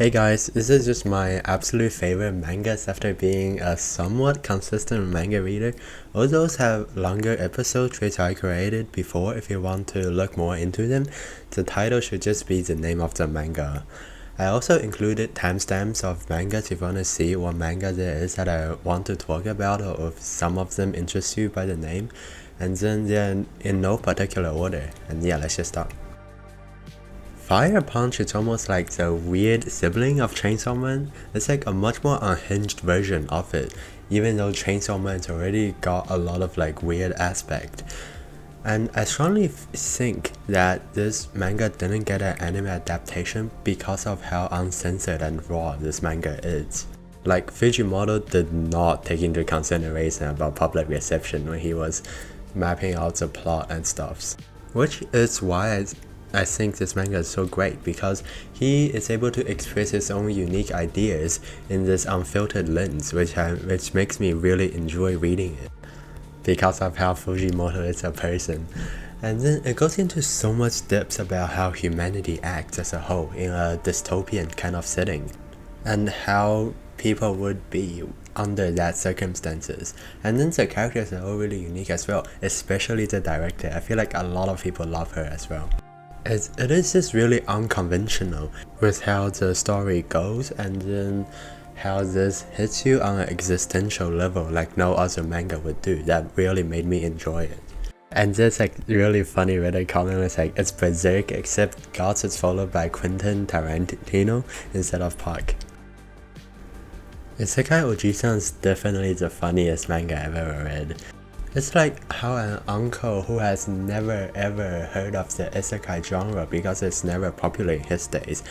Hey guys, this is just my absolute favorite mangas after being a somewhat consistent manga reader. All those have longer episodes which I created before if you want to look more into them. The title should just be the name of the manga. I also included timestamps of mangas if you want to see what manga there is that I want to talk about or if some of them interest you by the name. And then they're in no particular order. And yeah, let's just start. Fire Punch is almost like the weird sibling of Chainsaw Man. It's like a much more unhinged version of it, even though Chainsaw Man's already got a lot of like weird aspect. And I strongly think that this manga didn't get an anime adaptation because of how uncensored and raw this manga is. Like Fujimoto did not take into consideration about public reception when he was mapping out the plot and stuffs. Which is why I think this manga is so great because he is able to express his own unique ideas in this unfiltered lens, which makes me really enjoy reading it because of how Fujimoto is a person. And then it goes into so much depth about how humanity acts as a whole in a dystopian kind of setting and how people would be under that circumstances. And then the characters are all really unique as well, especially the director. I feel like a lot of people love her as well. It is just really unconventional with how the story goes and then how this hits you on an existential level like no other manga would do. That really made me enjoy it. And this like really funny Reddit comment was like, it's Berserk except Gods is followed by Quentin Tarantino instead of Park. Isekai Ojisan is definitely the funniest manga I've ever read. It's like how an uncle who has never ever heard of the isekai genre because it's never popular in his days,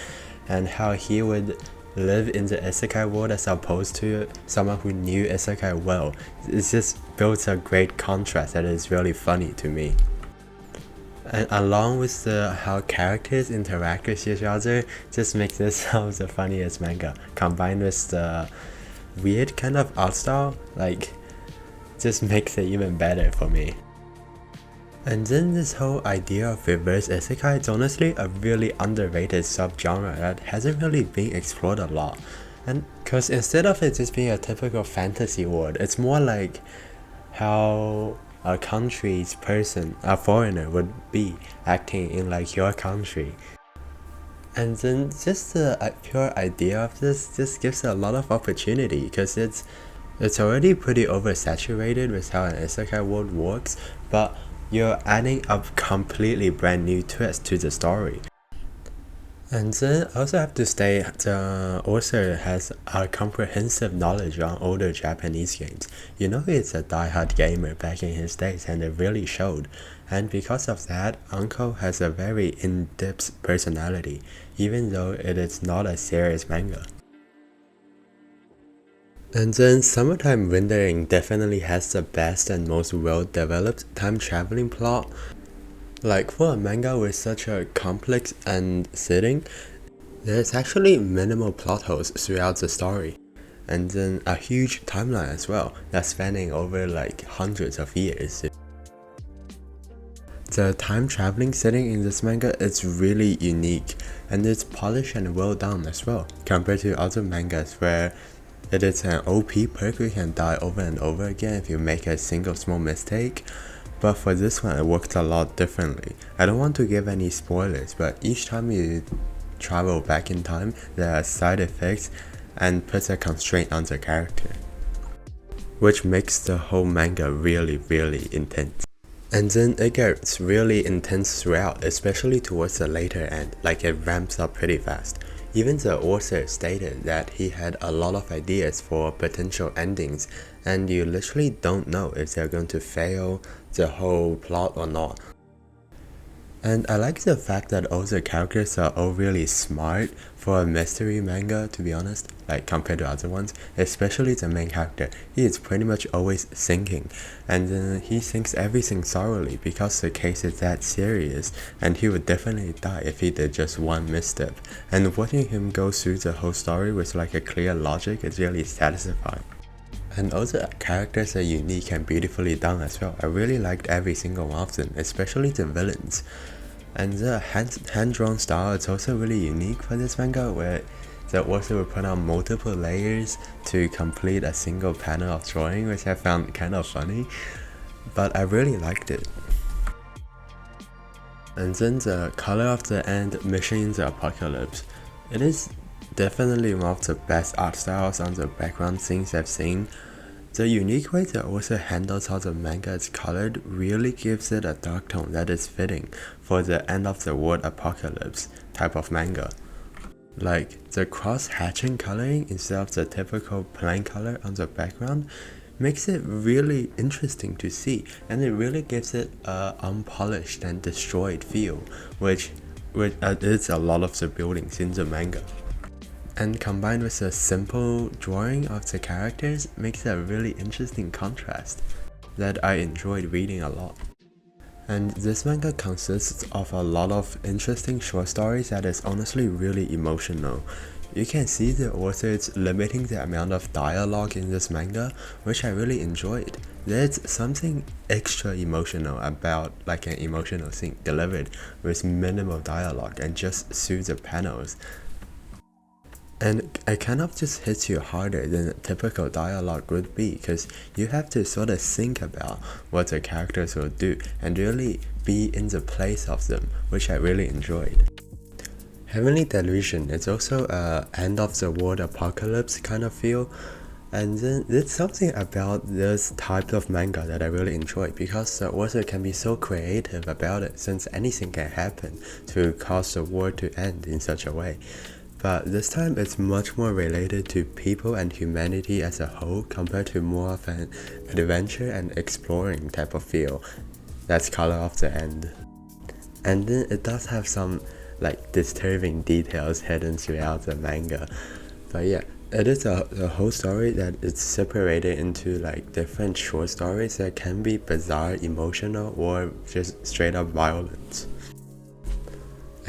and how he would live in the isekai world as opposed to someone who knew isekai well. It just builds a great contrast that is really funny to me. And along with how characters interact with each other, just makes this some of the funniest manga, combined with the weird kind of art style, like just makes it even better for me. And then this whole idea of reverse isekai is honestly a really underrated subgenre that hasn't really been explored a lot. And cause instead of it just being a typical fantasy world, it's more like how a country's person, a foreigner would be acting in like your country. And then just the pure idea of this just gives a lot of opportunity because it's already pretty oversaturated with how an isekai world works, but you're adding a completely brand new twist to the story. And then I also have to say the author has a comprehensive knowledge on older Japanese games. You know he's a die-hard gamer back in his days and it really showed. And because of that, Uncle has a very in-depth personality, even though it is not a serious manga. And then Summertime Rendering definitely has the best and most well-developed time-traveling plot. Like for a manga with such a complex and setting, there's actually minimal plot holes throughout the story. And then a huge timeline as well, that's spanning over like hundreds of years. The time-traveling setting in this manga is really unique, and it's polished and well done as well, compared to other mangas where it is an OP perk you can die over and over again if you make a single small mistake, but for this one it works a lot differently. I don't want to give any spoilers, but each time you travel back in time, there are side effects and puts a constraint on the character, which makes the whole manga really intense. And then it gets really intense throughout, especially towards the later end, like it ramps up pretty fast. Even the author stated that he had a lot of ideas for potential endings, and you literally don't know if they're going to fail the whole plot or not. And I like the fact that all the characters are all really smart for a mystery manga, to be honest, like compared to other ones, especially the main character. He is pretty much always thinking, and he thinks everything thoroughly because the case is that serious, and he would definitely die if he did just one misstep. And watching him go through the whole story with like a clear logic is really satisfying. And all the characters are unique and beautifully done as well. I really liked every single one of them, especially the villains. And the hand-drawn style is also really unique for this manga, where the author would put on multiple layers to complete a single panel of drawing, which I found kind of funny, but I really liked it. And then the color of the end, Mission in the Apocalypse. It is definitely one of the best art styles on the background scenes I've seen. The unique way the author handles how the manga is colored really gives it a dark tone that is fitting for the end of the world apocalypse type of manga. Like, the cross-hatching coloring instead of the typical plain color on the background makes it really interesting to see, and it really gives it a unpolished and destroyed feel, which is a lot of the buildings in the manga. And combined with a simple drawing of the characters makes a really interesting contrast that I enjoyed reading a lot. And this manga consists of a lot of interesting short stories that is honestly really emotional. You can see the author is limiting the amount of dialogue in this manga, which I really enjoyed. There's something extra emotional about like an emotional scene delivered with minimal dialogue and just through the panels. And it kind of just hits you harder than a typical dialogue would be, because you have to sort of think about what the characters will do and really be in the place of them, which I really enjoyed. Heavenly Delusion is also a end of the world apocalypse kind of feel, and then there's something about this type of manga that I really enjoy, because the author can be so creative about it, since anything can happen to cause the world to end in such a way. But this time it's much more related to people and humanity as a whole compared to more of an adventure and exploring type of feel. That's color of the end. And then it does have some like disturbing details hidden throughout the manga. But yeah, it is a whole story that is separated into like different short stories that can be bizarre, emotional, or just straight up violence.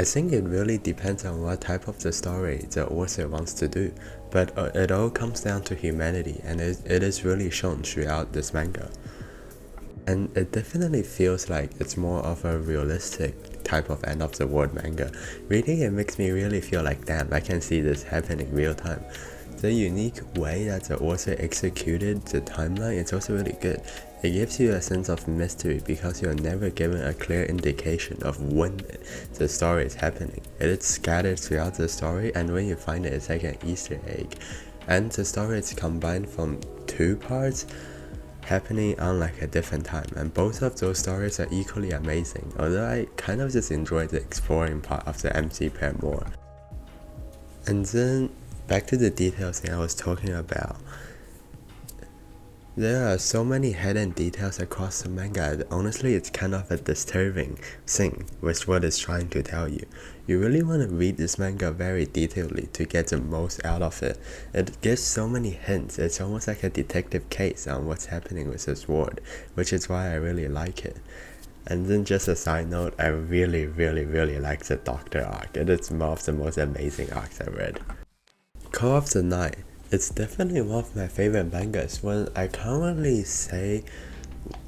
I think it really depends on what type of the story the author wants to do, but it all comes down to humanity, and it is really shown throughout this manga. And it definitely feels like it's more of a realistic type of end of the world manga. Reading it makes me really feel like, damn, I can see this happening real time. The unique way that the author executed the timeline is also really good. It gives you a sense of mystery because you're never given a clear indication of when the story is happening. It is scattered throughout the story, and when you find it, it's like an Easter egg. And the story is combined from two parts happening on like a different time, and both of those stories are equally amazing, although I kind of just enjoyed the exploring part of the MC pair more. And then back to the details thing I was talking about. There are so many hidden details across the manga that honestly it's kind of a disturbing thing with what it's trying to tell you. You really want to read this manga very detailedly to get the most out of it. It gives so many hints, it's almost like a detective case on what's happening with this world, which is why I really like it. And then just a side note, I really like the Doctor arc. It is one of the most amazing arcs I've read. Call of the Night. It's definitely one of my favorite mangas. When I can't really say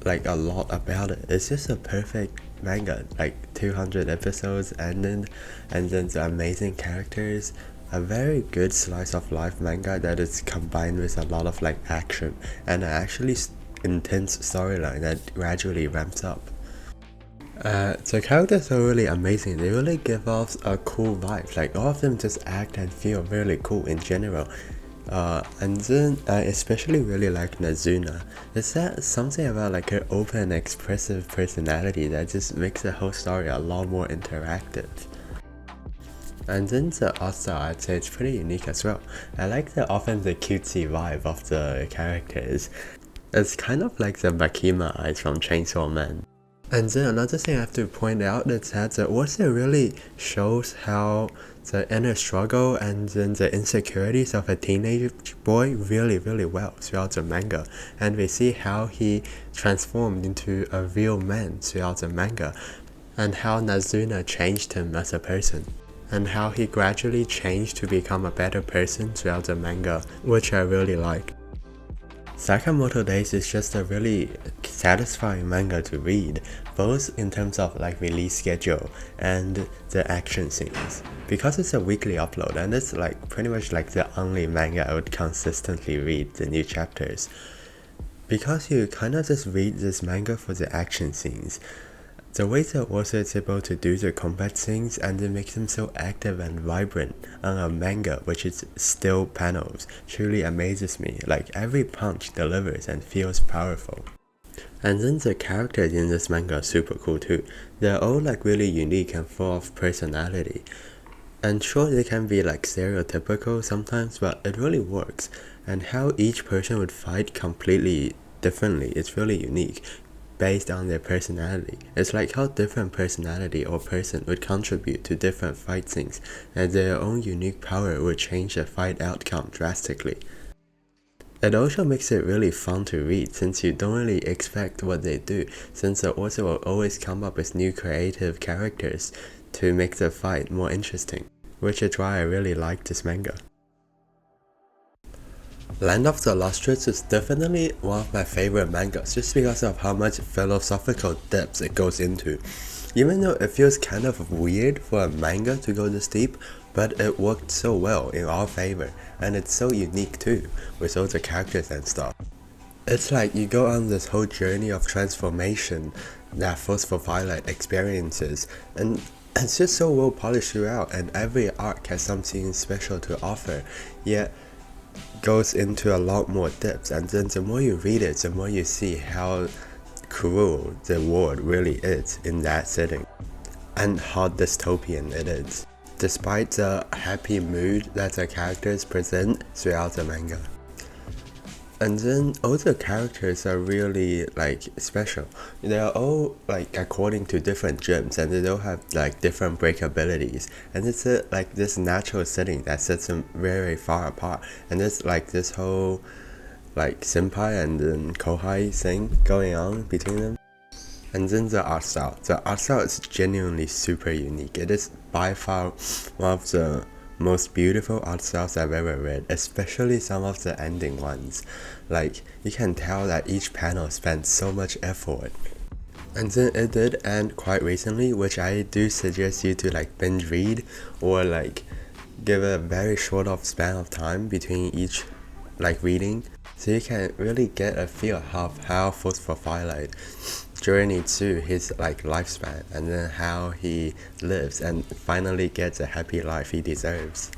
like a lot about it. It's just a perfect manga, like 200 episodes and then the amazing characters. A very good slice of life manga that is combined with a lot of like action and an actually intense storyline that gradually ramps up. The characters are really amazing. They really give off a cool vibe. Like all of them just act and feel really cool in general. And then I especially really like Nazuna. Is that something about like her open, expressive personality that just makes the whole story a lot more interactive. And then the art style, I'd say it's pretty unique as well. I like often the cutesy vibe of the characters. It's kind of like the Makima eyes from Chainsaw Man. And then another thing I have to point out is that the author really shows how the inner struggle and then the insecurities of a teenage boy really well throughout the manga, and we see how he transformed into a real man throughout the manga, and how Nazuna changed him as a person, and how he gradually changed to become a better person throughout the manga, which I really like. Sakamoto Days is just a really satisfying manga to read, both in terms of like release schedule and the action scenes. Because it's a weekly upload and it's like pretty much like the only manga I would consistently read the new chapters. Because you kind of just read this manga for the action scenes. The way the author is able to do the combat scenes and then make them so active and vibrant on a manga which is still panels truly amazes me. Like every punch delivers and feels powerful. And then the characters in this manga are super cool too. They're all like really unique and full of personality. And sure, they can be like stereotypical sometimes, but it really works. And how each person would fight completely differently is really unique based on their personality. It's like how different personality or person would contribute to different fight scenes, and their own unique power would change the fight outcome drastically. It also makes it really fun to read since you don't really expect what they do, since the author will always come up with new creative characters to make the fight more interesting, which is why I really like this manga. Land of the Lustrous is definitely one of my favorite mangas just because of how much philosophical depth it goes into. Even though it feels kind of weird for a manga to go this deep, but it worked so well in our favor, and it's so unique too, with all the characters and stuff. It's like you go on this whole journey of transformation that Forceful Violet experiences, and it's just so well polished throughout, and every arc has something special to offer, yet goes into a lot more depth. And then the more you read it, the more you see how cruel the world really is in that setting, and how dystopian it is, despite the happy mood that the characters present throughout the manga. And then all the characters are really like special. They are all like according to different gems, and they all have like different breakabilities, and it's like this natural setting that sets them very far apart. And there's like this whole like senpai and then kohai thing going on between them. And then the art style. The art style is genuinely super unique. It is by far one of the most beautiful art styles I've ever read, especially some of the ending ones. Like, you can tell that each panel spent so much effort. And then it did end quite recently, which I do suggest you to like binge read or like give it a very short of span of time between each like reading, so you can really get a feel of how Forceful Violet journey to his like lifespan, and then how he lives and finally gets a happy life he deserves.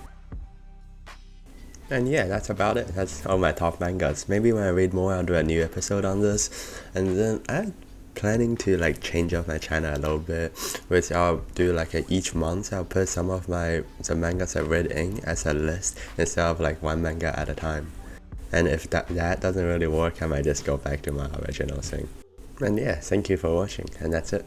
And yeah, that's about it. That's all my top mangas. Maybe when I read more, I'll do a new episode on this. And then I'm planning to like change up my channel a little bit, which I'll do like each month I'll put some of the mangas I read in as a list instead of like one manga at a time. And if that doesn't really work, I might just go back to my original thing. And yeah, thank you for watching, and that's it.